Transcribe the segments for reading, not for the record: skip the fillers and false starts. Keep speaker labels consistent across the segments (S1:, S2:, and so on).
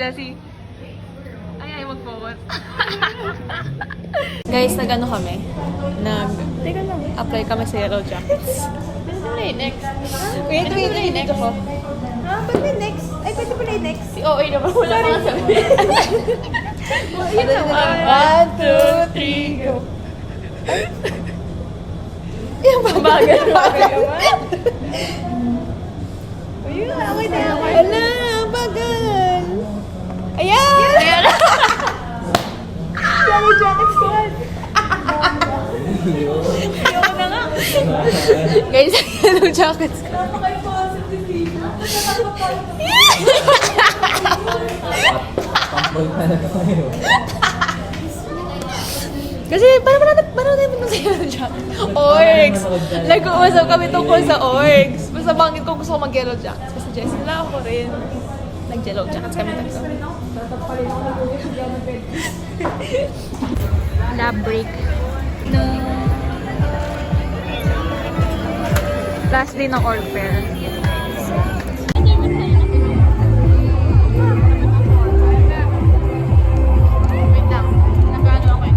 S1: Jessie. Ay, mag-focus. Guys, nag-ano kami? Teka lang. Apply kami sa Yellow Jackets. Wait, next. Wait, next ako.
S2: Ba't may next? Ay, pwede pala yung next.
S1: Si OA naman, wala pa nga sabi. Yun naman. 1, 2, 3, go. Yung bagal naman.
S2: Ayun, okay na.
S1: Wala, bagal. Ayan! Ayan!
S2: Yellow Jacket Squad.
S1: Ayoko na nga. Guys, Yellow Jackets. Kasi parang natin mo sa Yellow Jackets. Orgs! Nag-uusap kami tungkol sa Orgs. Basta bangit ko gusto ko mag-Yellow Jackets. Kasi Jess, nila ako rin. Nag-Yellow Jackets kami tatlo. Lab break. No. Last day ng org fair. Wait lang. Nag-ano ako eh.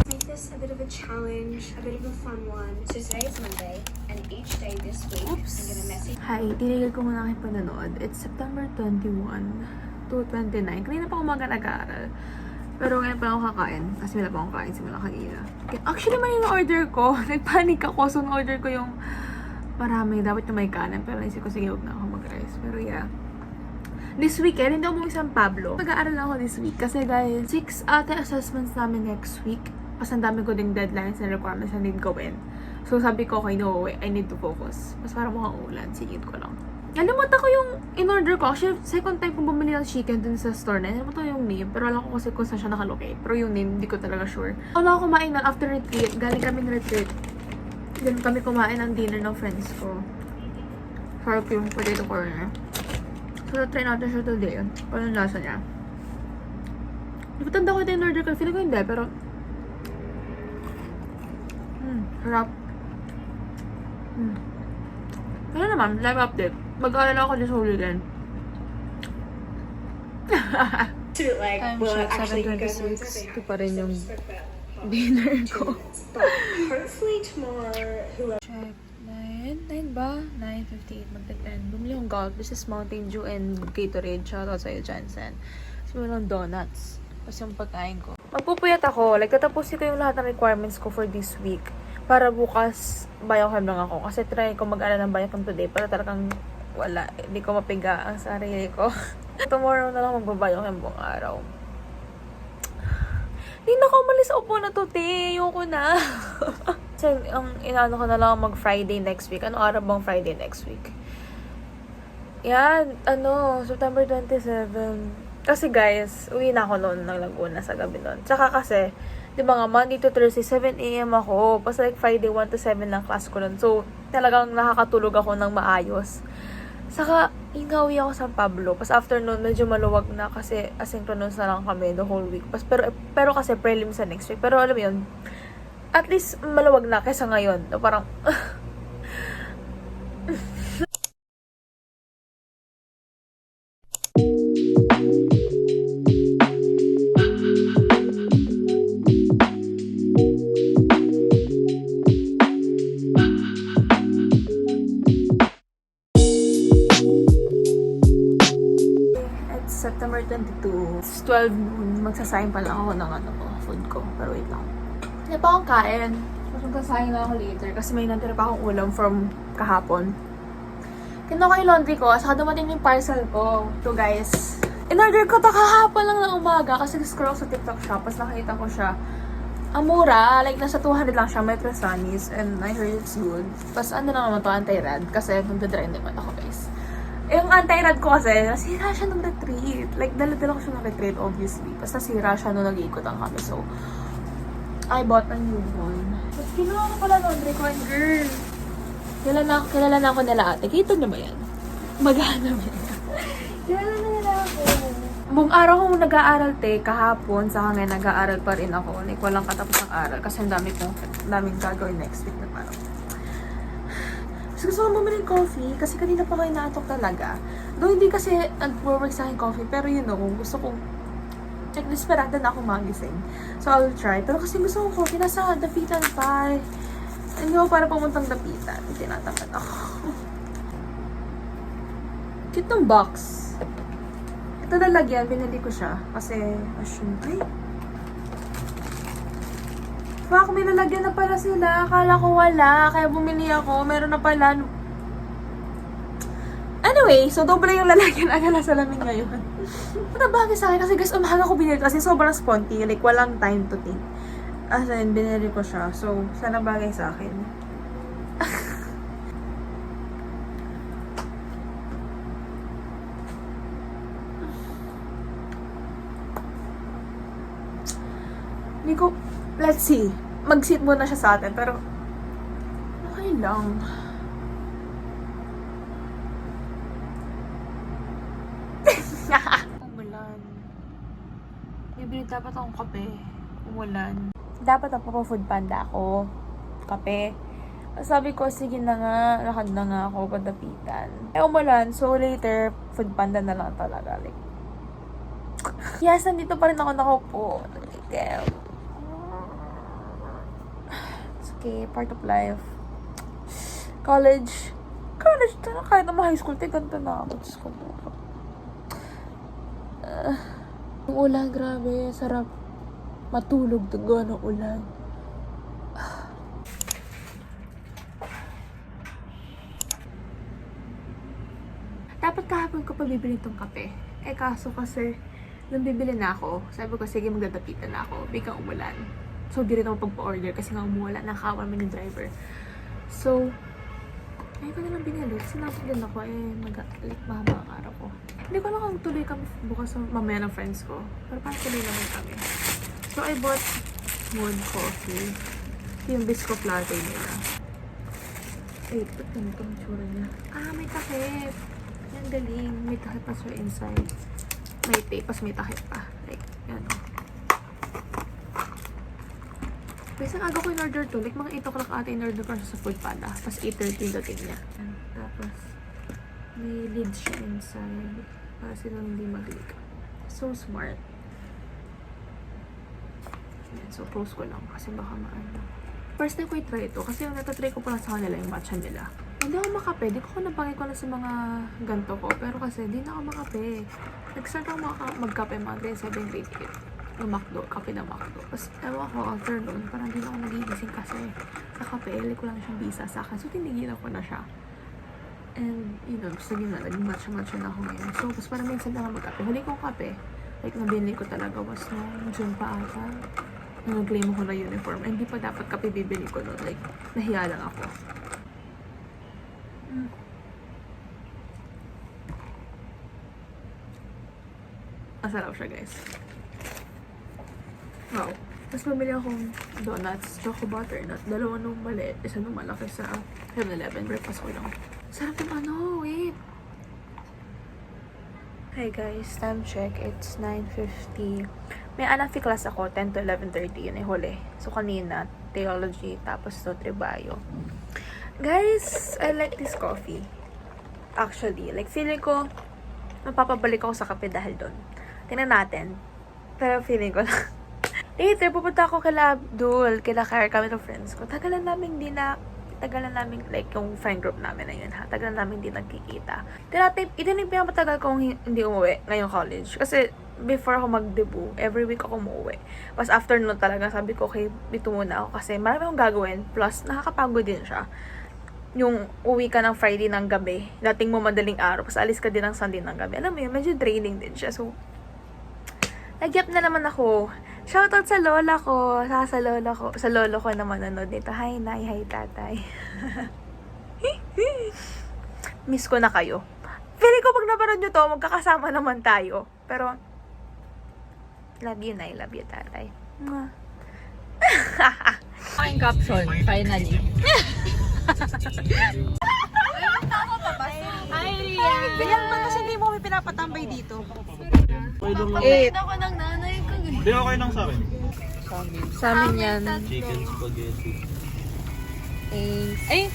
S3: Make this a bit of a challenge, a bit of a fun one. So today is Monday, and each day this week, I'm gonna message.
S1: Hi, tinigil ko muna aking panonood. It's September 21 to 29. Kanina pa umaga nag-aaral. Pero ngayon pa ako kakain. Kasi wala pa akong kain simula kanina. Actually, mali yung order ko. Nagpanik ako. So, order ko yung marami. Dapat yung may kanan. Pero naisip ko, sige, huwag na ako mag-rice. Pero yeah. This weekend, hindi ako bumili San Pablo. Mag-aaral ako this week. Kasi guys, 6 ate assessments namin next week. Kasi ang dami ko ding deadlines and requirements na need gawin. So, sabi ko, okay, no, I need to focus. Mas parang mukhang ulan. Sigit ko lang. Nalimutan ko yung in-order ko. Actually, second time kong bumili ng chicken dun sa store na. Nalimutan ko yung name. Pero alam ko kasi kung saan siya nakalocate. Pero yung name, hindi ko talaga sure. Ako kumain na after retreat. Galing kami ng retreat. Then kami kumain ng dinner ng friends ko. Sarap yung potato corner. So, try natin siya today. Paano yung lasa niya? Hindi ko tanda ko ito in-order ko. Feeling ko hindi, pero sarap. Ano naman, live update. Mag-aaral ako din sa huli din.
S3: To like,
S1: Time
S3: well,
S1: check,
S3: actually, you guys
S1: 7:26. Ito pa rin yung dinner ko.
S3: But hopefully tomorrow, whoever.
S1: Check. 9 ba? 9:58. Magta-10. Bumili yung Gulf. This is Mountain Dew and Gatorade. Shoutout sa'yo, Jansen. Tapos meron donuts. Tapos yung pagkain ko. Magpupuyat ako. Like, tatapusin ko yung lahat ng requirements ko for this week. Para bukas, biochem lang ako. Kasi try ko mag-aral ng biochem today. Para talagang wala. Hindi ko mapiga ang sarili ko. Tomorrow na lang magbabiochem buong araw. Hindi na ako umalis sa upo na to, te. Ayoko na. Kasi ang inaano ko na lang mag-Friday next week. Ano araw bang Friday next week? Yan, September 27. Kasi guys, uwi na ako noon ng Laguna sa gabi noon. Tsaka kasi, di ba nga, Monday to Thursday, 7 a.m. ako. Pas like Friday, 1 to 7 lang class ko nun. So, talagang nakakatulog ako ng maayos. Saka, ingawi ako sa Pablo. Pas afternoon, medyo maluwag na kasi asynchronous na lang kami the whole week. Pero kasi prelim sa next week. Pero alam mo yun, at least maluwag na kaysa ngayon. Parang, September 22. It's 12 noon. Magsasayin pa lang ako ng food ko. Pero wait lang. Hindi pa akong kain. Mas magsasayin na ako later. Kasi may natira pa akong ulam from kahapon. Kinuha yung laundry ko. Saka dumating yung parcel ko. So guys, in-order ko to kahapon lang ng umaga. Kasi scroll sa TikTok shop. Tapos nakita ko siya. Ang mura. Like, nasa 200 lang siya. Metro Sunnies. And I heard it's good. Tapos ano lang naman to, anti-rad. Kasi magdadry naman ako guys. Yung anti-rad ko kasi, nasira siya nung retreat. Like, dala-dala ko siya ng retreat, obviously. Basta sira siya nung nag-iikotan kami. So, I bought a new one. But ginawa ko pala laundry ko, and girl. Kilala na ako nila ate. Kita niyo ba yan? Magana ba yan? Kilala na nila ako. Buong araw kong nag-aaral, kahapon, sa ngayon nag-aaral pa rin ako. Like, walang katapos ng aral. Kasi ang daming gagawin next week na parang. Mas gusto ko bumili ng coffee kasi kanina pa kayo naatok talaga. Though hindi kasi nag-work sa akin coffee, pero you know, gusto kong desperada na ako magising. So, I'll try. Pero kasi gusto kong coffee, nasa dapitan pa. Hindi ako para pumuntang dapitan. Tinatamad ako. Cute ng box. Ito lalagyan, binili ko siya. Kasi, assume, ay. Fuck, may lalagyan na pala sila. Akala ko wala. Kaya bumili ako. Meron na pala. Anyway, so doble yung lalagyan agad sa salamin ngayon. Matabagay sa akin kasi guys, umaga ko binili kasi sobrang sponty. Like, walang time to think. As in, binili ko siya. So, sana bagay sa akin. Hindi ko, let's see. Mag-sit muna siya sa atin, pero okay lang. Umulan. Bibili dapat akong kape. Umulan. Dapat ako food panda ako. Kape. Sabi ko, sige na nga, lakad na nga ako padapitan. Umulan, so later, food panda na lang talaga. Like, yes, nandito pa rin ako nakaupo. Damn. It's okay, part of life. College, kahit naman high school, ganito na ako. Diyos ko po. Yung ulan, grabe, sarap matulog doon ng ulan. Dapat kahapon ko pa bibili itong kape. Kaso kasi, nung bibili na ako, sabi ko, sige, magdadapitan na ako. Biglang umulan. So, di rin ako pagpa-order kasi nga umulan. Nakawan mo yung driver. So, ay ko na lang binili. Sinapit din ako mahaba ang araw ko. Hindi ko lang kung tuloy kami bukas mamaya ng friends ko. Pero parang tuloy naman kami. So, I bought Mood Coffee. Yung Bisco Latte nila. Wait, ba't ganito ang tsura niya? May takip. Yan, galing. May takip pa siya inside. May tape, pas may takip pa. Like, yan. Kasi ang aga ko in-order to. Like, mga 8 o'clock ata in-order ko siya sa Foodpanda. Tapos 8:30 yung dating niya. Tapos, may lid siya inside. Para silang hindi mag-leak. So smart. Yan, so, close ko lang. Kasi baka maano. First time ko i-try ito. Kasi yung natatry ko pa lang sa kanila yung matcha nila. Hindi ako makape. Di ko napangin ko lang sa mga ganto ko. Pero kasi, di na ako makape. Nag-start ako magkape mga grade 7, grade 8. Yung McDo. Kape na McDo. Tapos, ewan ko, afternoon, parang di na ako nagigising kasi sa kape, like ko lang siyang bisa sa akin. So, tinigilan ko na siya. And, you know, sige na, nag-matcha-matcha na ako ngayon. So, tapos parang minsan na ako magkape. Huli kong kape, like, nabili ko talaga was noong June pa ata. Nung nag-claim ko na uniform. And, hindi pa dapat kape bibili ko noon. Like, nahiya lang ako. Masarap siya, guys. Wow. Tapos bumili akong donuts, choco butternut. Dalawa nung maliit, isa nung malaki sa 7-Eleven. Breakfast ko lang. Sarap yung wait. Hi guys, time check. It's 9:50. May anafi class ako, 10 to 11:30. Yun ay huli. So kanina, theology, tapos Bio. Guys, I like this coffee. Actually, like feeling ko, mapapabalik ako sa kape dahil doon. Tingnan natin. Pero feeling ko lang. Later, pupunta ako kila Abdul, kila Kyle, kami ng friends ko. Tagalan namin, like, yung friend group namin na yun, ha. Tagalan namin di nagkikita. Ito na yung pinapatagal kong hindi umuwi ngayong college. Kasi, before ako mag-debut, every week ako umuwi. Tapos, after nun talaga, sabi ko, okay, dito muna ako. Kasi, marami akong gagawin. Plus, nakakapagod din siya. Yung uwi ka ng Friday ng gabi, dating mo madaling araw, tapos alis ka din ng Sunday ng gabi. Alam mo yun, medyo draining din siya. So, nagyap na naman ako. Shoutout sa lola ko. Sa lolo ko na manonood nito. Hi, Nay. Hi, Tatay. Miss ko na kayo. Feeling ko pag nabaroon nyo to, magkakasama naman tayo. Pero, love you, Nay. Love you, tatay.
S2: Aking caption, finally. Ay, Rian!
S1: Kaya naman kasi hindi mo kami pinapatambay dito.
S4: Pwede lang.
S2: Ako ng nanay ko.
S4: Hindi, okay lang sa akin.
S1: Sa amin yan.
S4: Chicken spaghetti.
S1: Ay!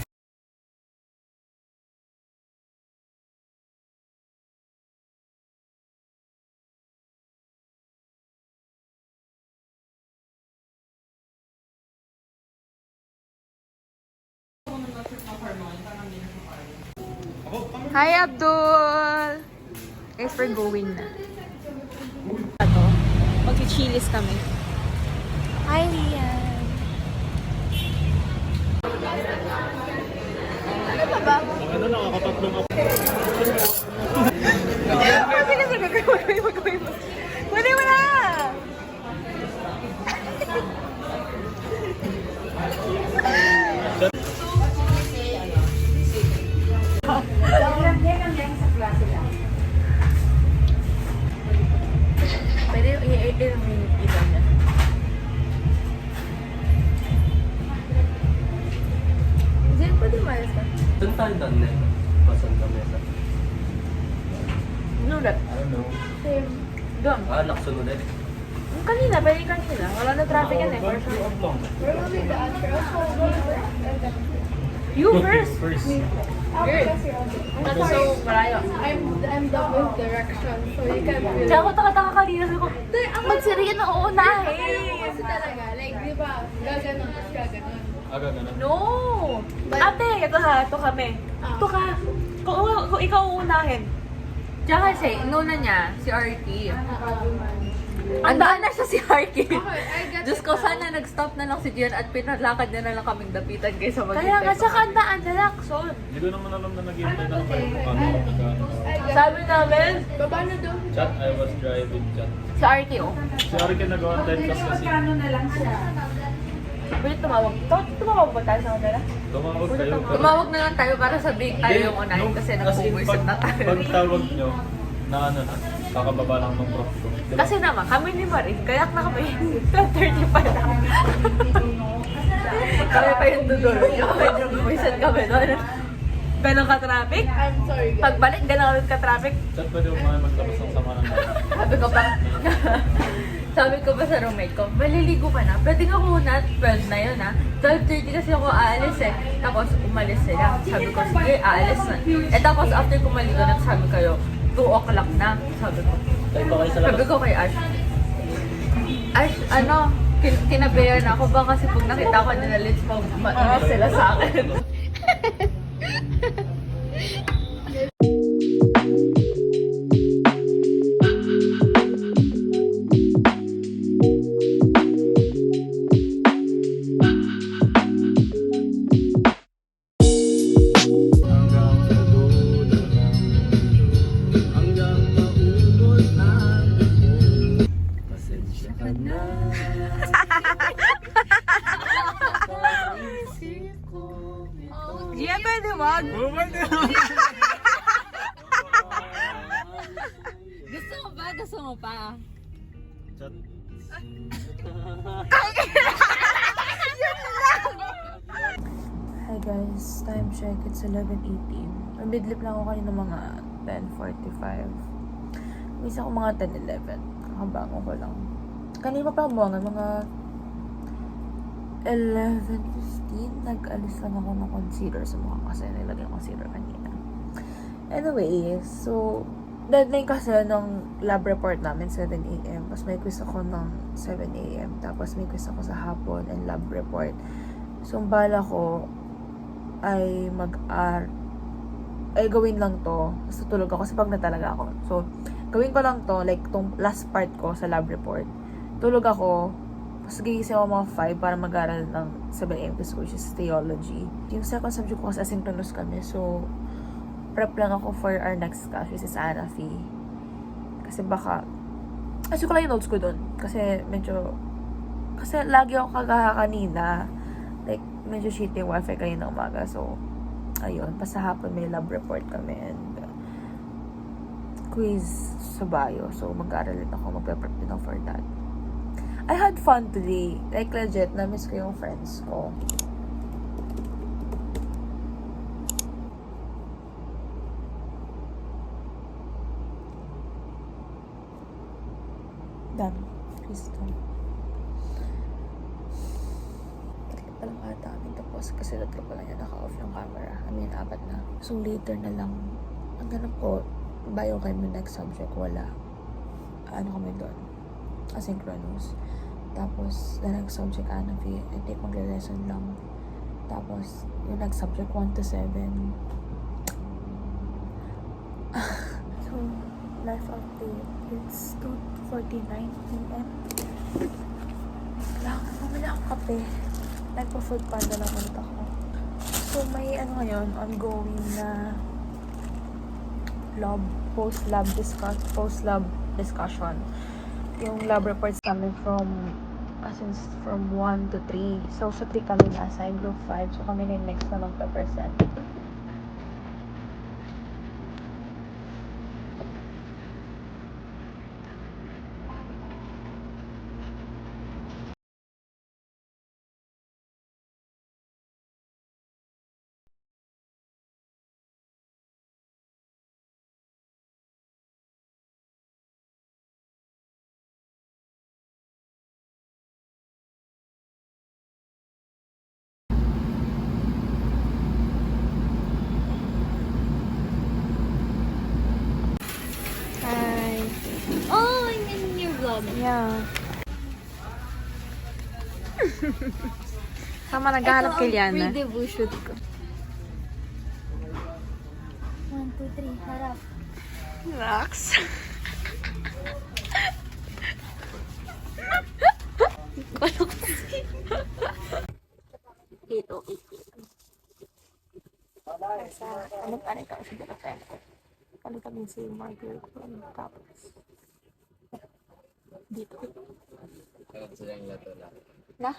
S1: Hi, Abdul! Guys, we're going na. Mag-chilis kami. Hi, Rian!
S4: Ano, nakakatatlong ako.
S1: Sige, sige. Magawin mo. Wala, wala! Pwede ilang minute iba niya. Diyan pwede mayos ka.
S4: Doon tayo done na. Pasan ka mesa.
S1: Ano ulit?
S4: I don't know.
S1: Doon.
S4: Lakson ulit.
S1: Kanina, pwede kanina. Wala na traffic yan eh. For sure. You first!
S4: First.
S1: Girl. That's so malayo.
S2: I'm done with direction, so you can feel
S1: Tsaka ako taka-taka kanina. Sabi ko, magsiriyan na uunahin.
S2: Kasi talaga, like, di ba, gaganon, tapos gaganon.
S4: Aga, ganun.
S1: No! Ate, ito ha, ito kami. Ito ka. Kung ikaw uunahin. Tsaka kasi, inuna niya, si Arky. Andaan na siya si Arky.
S2: Diyos
S5: ko, sana nag-stop na lang si Gian at pinalakad niya na lang kaming dapitan kaysa maghintay.
S1: Kaya nga, tsaka andaan na lakson.
S4: Hindi ko naman alam na naghihintay na kayo kung ano.
S1: Sabi namin,
S2: Baba na daw.
S4: Chat, I was driving chat.
S1: si Arky, oh.
S4: Si Ari ka nagawa time kasi.
S1: Pwede tumawag. Tumawag ba tayo sa kanila?
S4: Tumawag kayo.
S5: Tumawag na lang tayo para sabihin tayo yung unahin kasi nag-uwisip na tayo.
S4: Pag tawag nyo, na ano na, kakababa lang ng prof ko. Diba?
S1: Kasi naman, kami ni Marie, kayak na kami. 12:30 pa lang.
S5: Kami pa yung dudulo niyo. Medyo buwisit kami doon.
S1: Ganon ka-traffic.
S2: I'm sorry.
S1: Pagbalik, ganon ulit ka-traffic.
S4: Chat, pwede mo mga magtapos ng sama ng loob.
S5: Sabi ko pa sa roommate ko, maliligo ka na. Pwede nga muna, 12 na yun ha. 12:30 kasi ako aalis eh. Tapos umalis sila. Sabi ko, sige, aalis na. Eh tapos after kumaligo, nagsabi kayo, 2 o'clock na. Sabi ko.
S4: Tayo pa kayo sa
S5: Sabi
S4: labas.
S5: ko kay Ash, Ash, ano, kinabayan ako ba kasi pag nakita ko nila Liz, mainis sila sa akin.
S4: Hanggang sa dulo ng mundo, hanggang maubos ang mundo. Pasensya ka na.
S1: Gia, pwede wag.
S5: Gusto mo ba? Gusto mo pa?
S4: Chat.
S1: Hi guys, time check. It's 11:18. Mabidlip lang ako kanina mga 10:45. Misa ko mga 10:11. Kakabango ko lang. Kanina pa buwangan, mga 11:15. Nag-alis lang ako ng concealer sa mukha kasi nilagyan ko concealer kanina. Anyway, so deadline kasi ng lab report namin 7 a.m. Tapos may quiz ako ng 7 a.m. Tapos may quiz ako sa hapon and lab report. So, ang bala ko ay gawin lang to. Tapos tutulog ako kasi pag na talaga ako. So, gawin ko lang to, like, tong last part ko sa lab report. Tulog ako, tapos gigising ako mga 5 para mag-aral ng 7 a.m. to school, which is theology. Yung second subject ko kasi asynchronous kami. So, prep lang ako for our next class, which is Anafi. Kasi baka, ko lang yung notes ko dun. Kasi lagi ako kagaha kanina. Like, medyo shitty yung wifi kanina umaga. So, ayun. Pas sa hapon may lab report kami. And, quiz sa bio. So, mag-aaral din ako. Magpe-prep din ako for that. I had fun today. Like, legit, na-miss ko yung friends ko. Done. Quiz done. Tatlo pa lang ata kami tapos kasi tatlo pa lang yan naka-off yung camera. I mean, 4 na. So, later na lang. Ang ganap ko, bio kami next subject, wala. Ano kami doon? Asynchronous. Tapos, the next subject, Anafi, I think magre-lesson lang. Tapos, yung next subject, 1 to 7. So, life update. It's 2:49 p.m. Kailangan bumili akong kape. Nagpa-food panda na ulit ako. So, may ano ngayon, ongoing na post-lab discussion. Yung lab reports kami from 1 to 3. So, sa 3 kami nasa group 5. So, kami na yung next na magpa-present. Hi.
S2: Oh, I'm in your vlog.
S1: Yeah. Sama naghahanap kay Liana.
S2: Pre-debut shoot ko. 1, 2, 3, harap.
S1: Relax. Dito, ano pa rin ka sa girlfriend ko. Palit kami si Margaret ko. Tapos, dito. Na?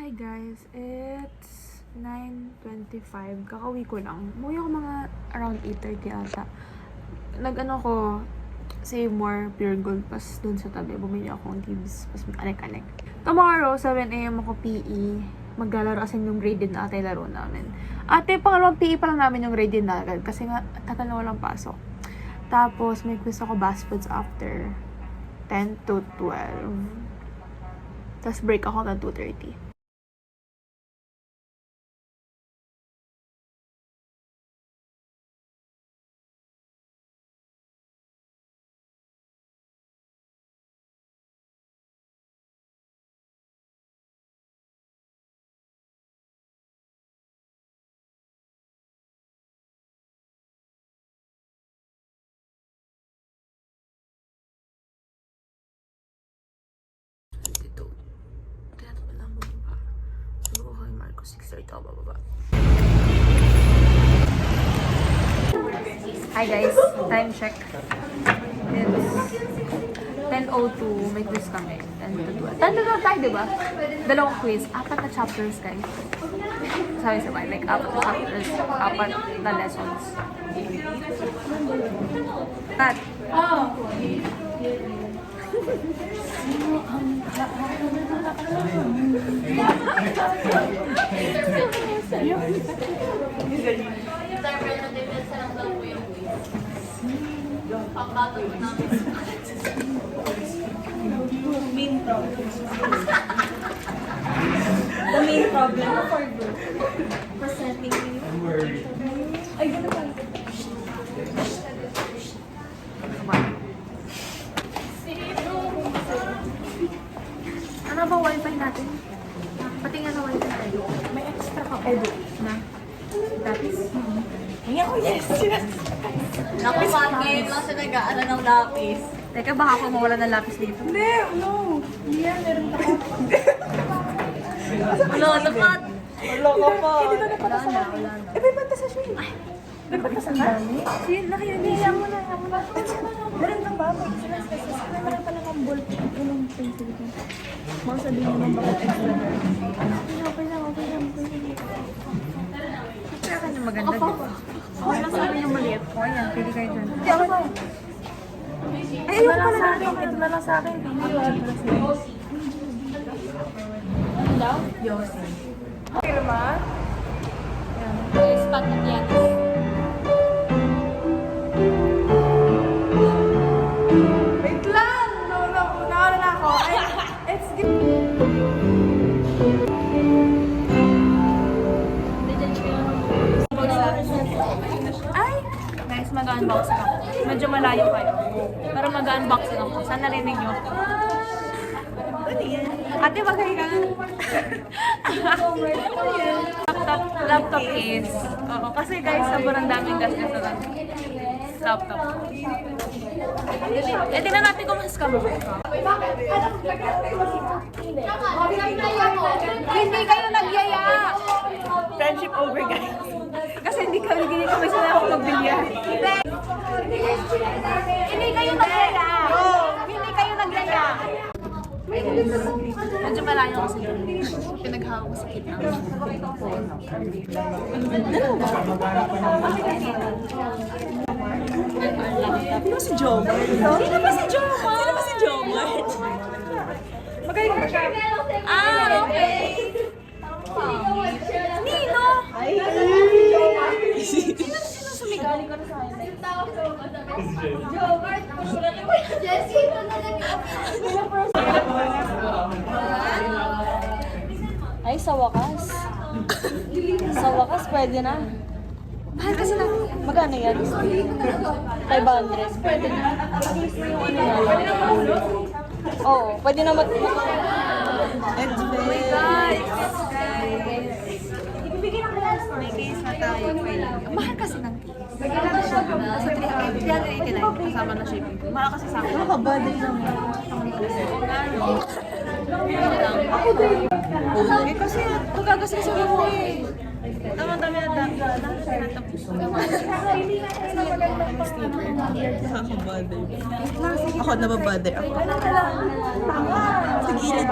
S1: Hi guys, it's 9:25. Kakauwi ko lang. Umuwi ako mga around 8:30 ata. Nag-ano ko, Save More, Pure Gold, pas dun sa tabi. Bumili akong gives, pas anek-anek. Tomorrow, 7 a.m. ako PE. Maglalaro kasi yung graded na ate laro namin. Ate, pangalawang PE pa lang namin yung graded na agad kasi nga, tagal na walang pasok. Tapos, may quiz ako Bass Foods after 10 to 12. Tapos, break ako ng 2:30. Dito. Tinatakot lang mo ba? Sabi ko kay Marco, 6:30 ako bababa. Hi guys, time check. It's 10:02, may quiz kami. 10 to 12. 10 to 12 tayo, diba? Dalawang quiz, 4 na chapters guys. Sabay-sabay, like 4 na chapters, 4 na lessons. Tat.
S5: The main problem for group. Presenting ay, gano'n pala.
S1: Ano ba wifi natin? Pati nga na wifi tayo. May extra ka pa. Na? Lapis?
S5: Yes! Naku, Pat, ngayon lang siya nag-aano ng lapis.
S1: Teka, baka ako mawala ng lapis dito.
S5: Hindi, no. Hindi yan, meron ka pa. Wala na, Pat. Wala ka pa. Wala na.
S1: Eh, may banta sa Shane. Ay, may banta sa dami. Shane, nakinig. Iyan mo na.
S5: Meron ka ba? Meron pa lang ang ball. Anong pencil ko? Mga sabihin mo bakit extra girl.
S1: Okay lang. ayan. Pili kayo dyan. Hindi ako ba? Ay, ito na lang sa akin. Ito na lang sa akin.
S2: Ano daw?
S1: Yossi. Okay naman?
S2: Spot na yan.
S1: Wait lang! Nawala na ako. It's good. Ay! Guys, mag-unboxing ako. Medyo malayo kayo. Pero mag-unboxing ako. Saan narinig nyo? Ate, bagay ka. Laptop case. Oo, kasi guys, sobrang daming gastos sa laptop. Eh, tingnan natin kung mas kamo. Hindi kayo nagyaya! Friendship over, guys. Kasi hindi kami sila ako magbilyan. Hindi kayo nagyaya! Hindi kayo nagyaya! Medyo malayo kasi pinaghawak ko sa kita. Sino si Jomar? Sino ba si Jomar? Sino ba si Jomar? Magaling ba siya? Ah, okay. Nino! Sino sumigaw?
S5: Ay, sa wakas. Sa wakas, pwede na.
S1: Mahal kasi na.
S5: Magkano yan? 500. Pwede na. Oo, pwede na mag...
S1: It's very guys. May case na tayo. Mahal kasi ng case. Nasa 389 kasama na shipping. Mahal kasi sa akin.
S5: Nakabadal naman.
S1: Eh kasi magagastos sa ako eh. Dami na dami.
S6: Nakakabother. Ako nababother ako. Sa gilid.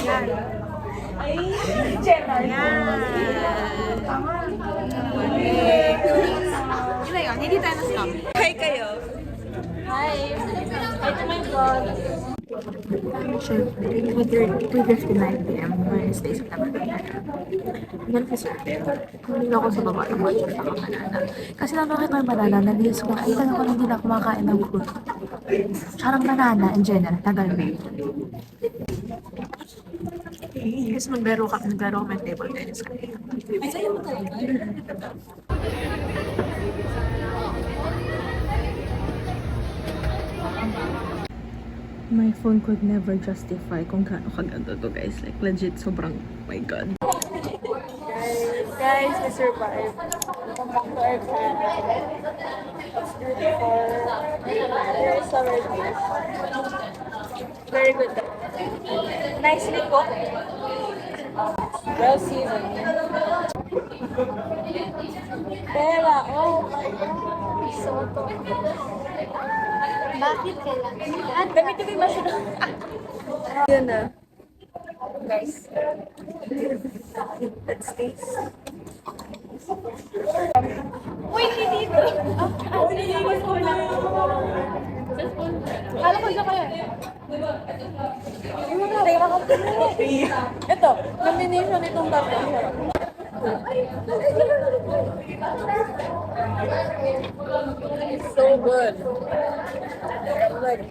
S1: Yan. Yun na yun. Hindi tayo na-scam.
S6: Hi kayo.
S5: Hi! Hi to my vlog.
S1: Siyempre, 2:59 p.m. Wednesday, September 29. Hanggang kasi hindi ako sa baba ng watch sa mga banana. Kasi nang nakita ko yung banana, nag-iis ko, ay tagal ko hindi na kumakain ng fruit. Sarang banana in general, tagal na yun. Yes, naglaro kami ng table tennis kanina.
S6: Ay, sa'yo mo talaga.
S1: My phone could never justify kung gaano kaganda to guys. Like legit, sobrang, oh my god.
S5: Guys, we survived. Welcome back to our channel. It's beautiful. Very summer days. Very good. Nicely cooked. Well seasoned. Pera, oh my God. Soto.
S2: Bakit kailangan?
S5: Gamitin ko yung masyado.
S1: Yan na.
S5: Guys.
S1: Let's taste.
S2: Uy, hindi dito. Kala ko siya kaya.
S5: Ito, combination itong tatlo. So good. Like,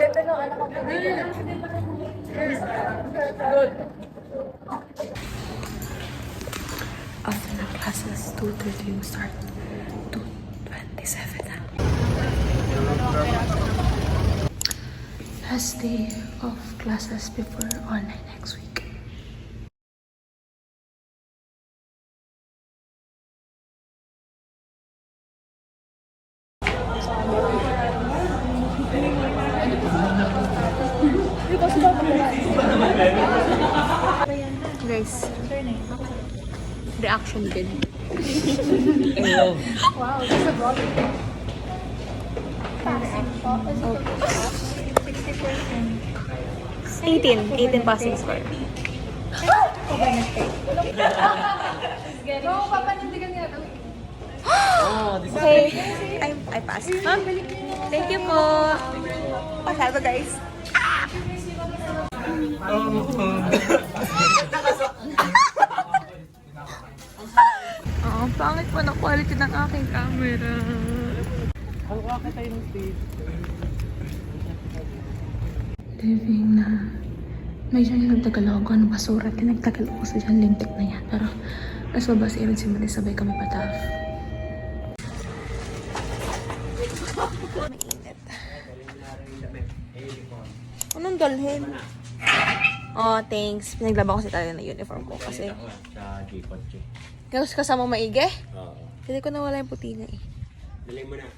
S5: ganda ng anak ko. Good.
S1: After the classes, 2:30 yung start. 2:27 na. Last day of classes before online next week. Guys, reaction din.
S2: Wow, this is a vlog. Passing po.
S1: 18 passing score.
S2: No, papanindigan niya.
S6: Okay. I pass. Huh? Thank you po. Pasado guys.
S1: Oh, pangit po na quality ng aking camera. Living na. May dyan yung Tagalog. Ano basura? Tinagtagalog ko sa dyan. Lintik na yan. Pero, mas mabasirin si Maris. Sabay kami pataf. Mainit. Anong dalhin? Oh, thanks. Pinaglaba ko si Talia na uniform ko kasi
S4: Sa J-Kotse.
S1: kasi kasama maigi.
S4: Oo.
S1: Hindi ko nawala yung puti niya eh.
S4: Dali mo na.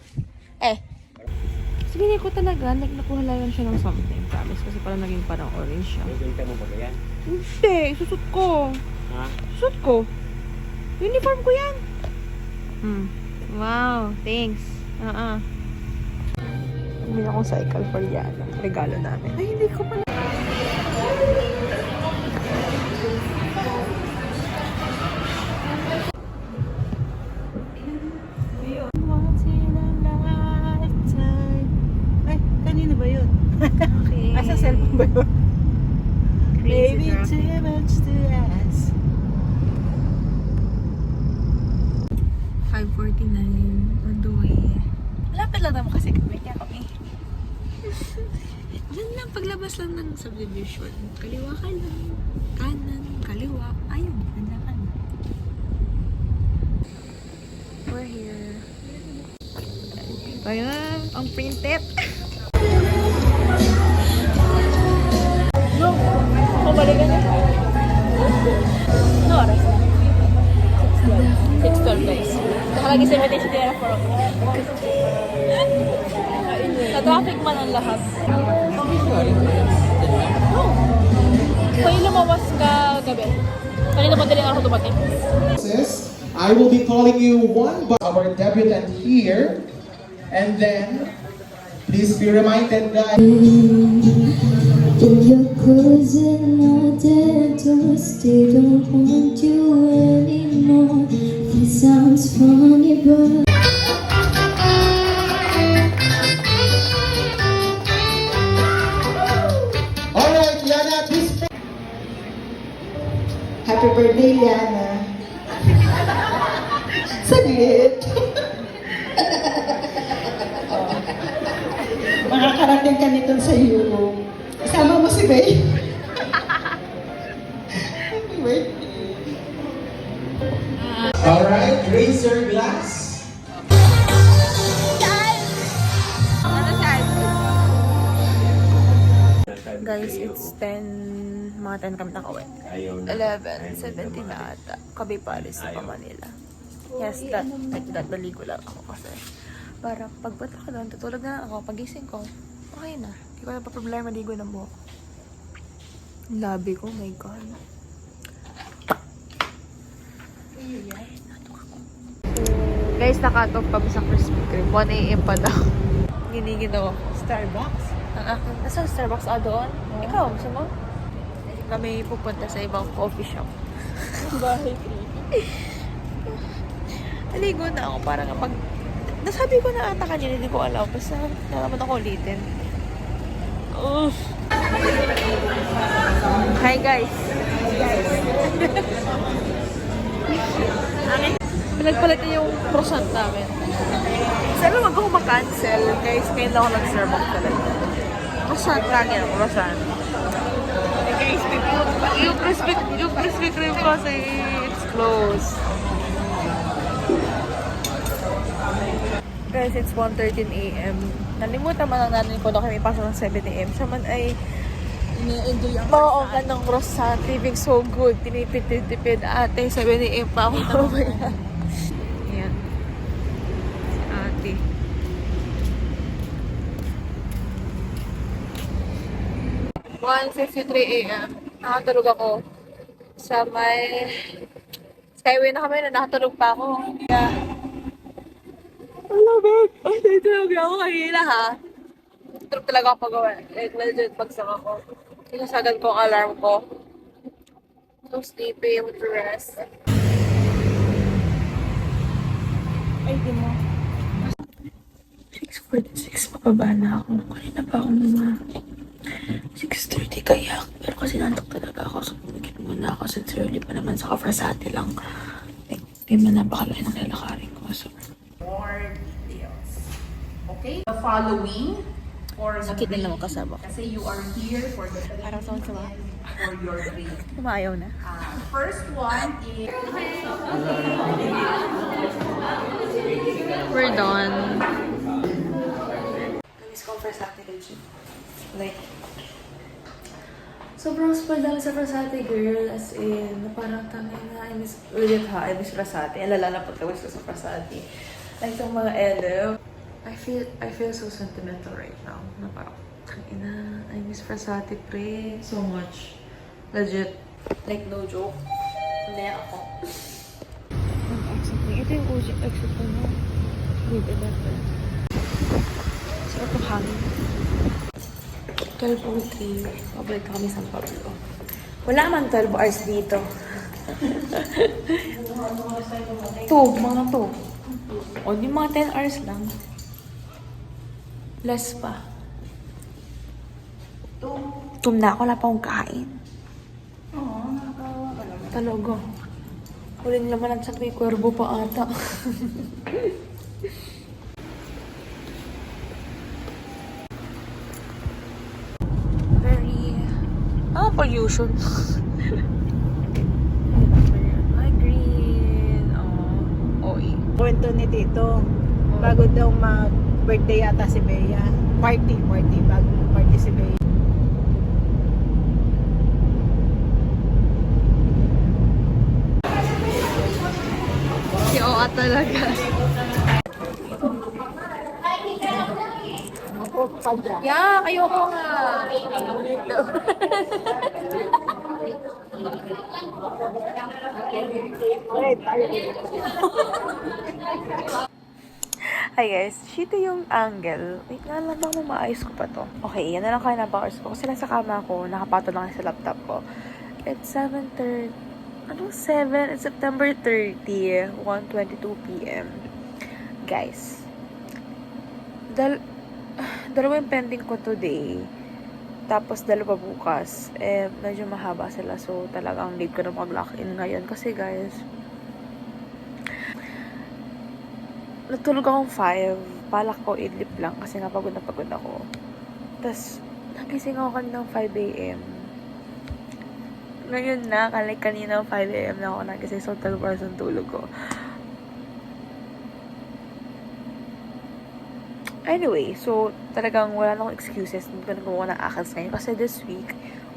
S1: Sabi ko talaga, nakuha lang siya ng something. Promise. Kasi parang naging parang orange siya.
S4: Bibenta mo ba yan?
S1: Hindi, susot ko.
S4: Ha?
S1: Susot ko. Uniform ko yan. Wow, thanks. Bumili akong cycle for Yana. Regalo namin. Ay, hindi ko pala.
S6: Ay, kanino ba yun?
S1: Okay.
S6: Asa cellphone ba yun?
S1: Crazy girl.
S6: too much to ask.
S1: 5:49 on the way. Lapit lang naman kasi kami. Kaya kami. Diyan lang, paglabas lang ng subdivision. Kaliwa ka lang. Kanan, kaliwa. Ayun, nandiyan ka na. We're here. Tayo na, ang printed.
S5: Kumalikan niya. No oras na. 6:12 guys. Nakalagi 70 siya na 4 o'clock. Na-traffic man ang lahat. Oh. Kaya lumawas ka gabi. Kanina madaling ako dumating.
S7: I will be calling you one by our debutant here, and then please be reminded that
S8: If you're closing all the doors, they don't want you anymore. This sounds funny, but
S7: all right, Liana, please. Happy birthday, Liana. Saglit. Makakarating ka nito sa Europe. Isama mo si Bay. Happy birthday. All right, raise your glass.
S1: Guys, it's 10, mga 10 kami nakawin. 11:17 na ata. Kabi Paris na pa Manila. Yes, like that, naligo lang ako kasi para pagbata ko doon, tutulog na ako, pagising ko, okay na. Hindi ko na pa problema, ligo na mo. Labi ko, my God. Guys, naka-cut off kami sa Krispy Kreme. 1 AM pa daw. Ginigin ako.
S6: Starbucks?
S1: Ang akin. Nasa Starbucks doon? Ikaw, gusto mo? Kami pupunta sa ibang coffee shop.
S5: Bahay
S1: Naligo na ako para kapag... Nasabi ko na ata kanina, hindi ko alam. Basta nalaman ako ulitin. Hi guys! Pinagpalit niya yung croissant namin. Sabi wag ako ma-cancel. Guys, ngayon lang ako nag-Starbucks talaga. Croissant lagi ako, croissant. Yung Krispy Kreme kasi it's closed. Guys, it's 1:13 AM. Nalimutan man lang natin ko na kami pasok ng 7 AM. Siya man ay
S6: Ini-enjoy ang
S1: maoongan ng croissant. Living so good. Tinipid-tipid. Ate, 7 AM pa ako. Ayan. Ate. AM. Nakatulog ako sa may Skyway na kami na nakatulog pa ako. Kaya, hello, babe. Ay, natulog ako kanina, ha? Tulog talaga ako pag-gawa. Like, legit, pagsak ako. Sinasagan ko ang alarm ko. So sleepy, I want to rest.
S6: Ay, di mo.
S1: 6:46, mababa na ako. Kanina pa ako mga 6:30 kayak. Pero kasi nantok talaga ako. So, nagkit muna ako since early pa naman sa Frasati lang. Like, di man napakalaki ng lalakarin ko. So,
S9: more details. Okay? The following for the
S6: Sakit na
S9: grade.
S6: naman kasama ko.
S9: Kasi you are here for the
S6: Parang sama-sama.
S9: for your grade.
S6: Kumayaw na.
S9: First one is
S1: we're done. Miss ko Frasati Reggie. Like, sobrang spoiled lang sa Frasati, girl. As in, parang tangay na. I miss, legit ha, I miss Frasati. Alala na pagkawis ko sa Frasati. Like, itong mga elev. I feel so sentimental right now. Na parang, tangina, I miss Frasati, pre. So much. Legit. Like, no joke. Hindi ako.
S6: Ang exit niya. Ito yung OG exit ko mo. With 11. Sarap ng hangin.
S1: 12:03. Pabalik kami sa Pablo. Wala man 12 hours dito. 2, mga 2. O, di mga 10 hours lang. Less pa. 2 na ako, wala pa akong kain. Oo, nakakawa ka naman. Talaga. Huling laman at sakri, kwerbo pa ata. Very... pollution. Ay, green. OE.
S10: Kwento ni Tito, bago daw mag-birthday yata si Bea. Party, bago party si Bea.
S6: Si Oa talaga.
S1: Yeah, ayoko nga. Hi guys, shito yung angle. Wait nga lang, baka maayos ko pa to. Okay, yan na lang kayo na bars ko. Kasi nasa kama ko, nakapato lang sa laptop ko. It's 7:30. Anong 7? It's September 30, 1:22 p.m. Guys, dalawa yung pending ko today. Tapos dalawa bukas. Medyo mahaba sila. So, talagang need ko na mag-lock in ngayon. Kasi guys, natulog akong 5. Balak ko idlip lang kasi nga pagod na pagod ako. Tapos, nagising ako kaninang 5 a.m. Ngayon na, kanina 5 a.m. na ako nagising. So, 12 hours ang tulog ko. Anyway, so, talagang wala na akong excuses. Hindi ko na gumawa ng akals ngayon. Kasi this week,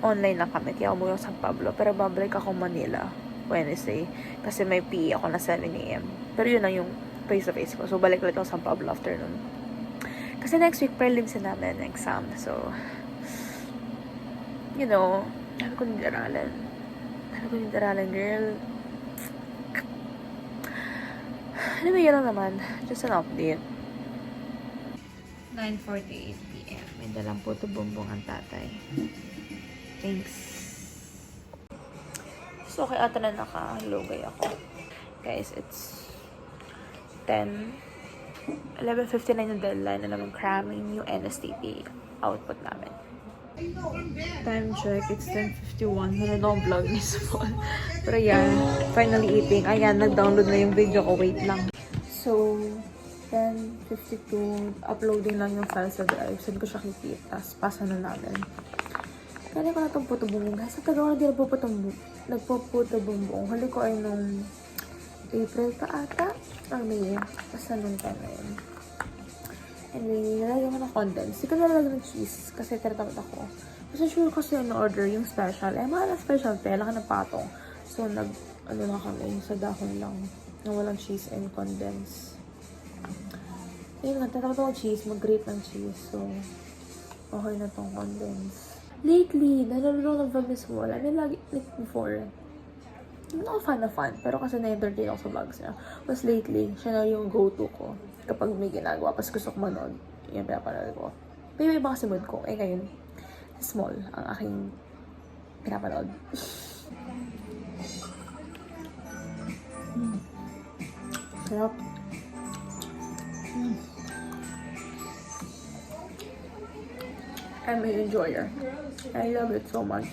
S1: online na kami. Kaya umuwi ako sa San Pablo. Pero babalik ako Manila Wednesday. Kasi may PE ako na 7 a.m. Pero yun lang yung face-to-face ko. So, balik ulit ako sa San Pablo afternoon. Kasi next week, prelims na namin, exam. So, you know, dami ko nag-aralan. Girl. Anyway, yun lang naman. Just an update. 9:48 p.m. May dalang puto bumbong ang tatay. Thanks. So, okay, ata na naka-logay ako. Guys, it's 11:59 yung deadline na naman cramming yung NSTP output namin. Time check, it's 10:51. Wala na akong vlog ni Small. Pero yan, finally eating. Ayan, nag-download na yung video ko. Wait lang. So, 10:52. Uploading lang yung file sa drive. Saan ko siya kikip. Tapos, pasa na namin. Kaya ko na itong puto bumbong. Guys, sa taga ko na nagpo-puto bumbong. Huli ko ay nung April pa ata. May. Basta nung time na yun. Anyway, nalagyan ko ng condense. Hindi ko nalalagyan ng cheese kasi tinatamad ako. Kasi sure kasi yung order yung special. Mahal na special te. Laki ng patong. So, lang kami. Sa dahon lang. Na walang cheese and condense. Ayun nga, tinatamad ako cheese. Mag-grate ng cheese. So, okay na tong condense. Lately, nalulong ng vlog ni Small. I mean, like before. Hindi ako fan na fan. Pero kasi na-entertain ako sa vlogs niya. Mas lately, siya na yung go-to ko. Kapag may ginagawa, pas gusto ko manood, yung pinapanood ko. Pero may iba kasi mood ko. Ngayon, Small ang aking pinapanood. Sarap. I'm an enjoyer. I love it so much.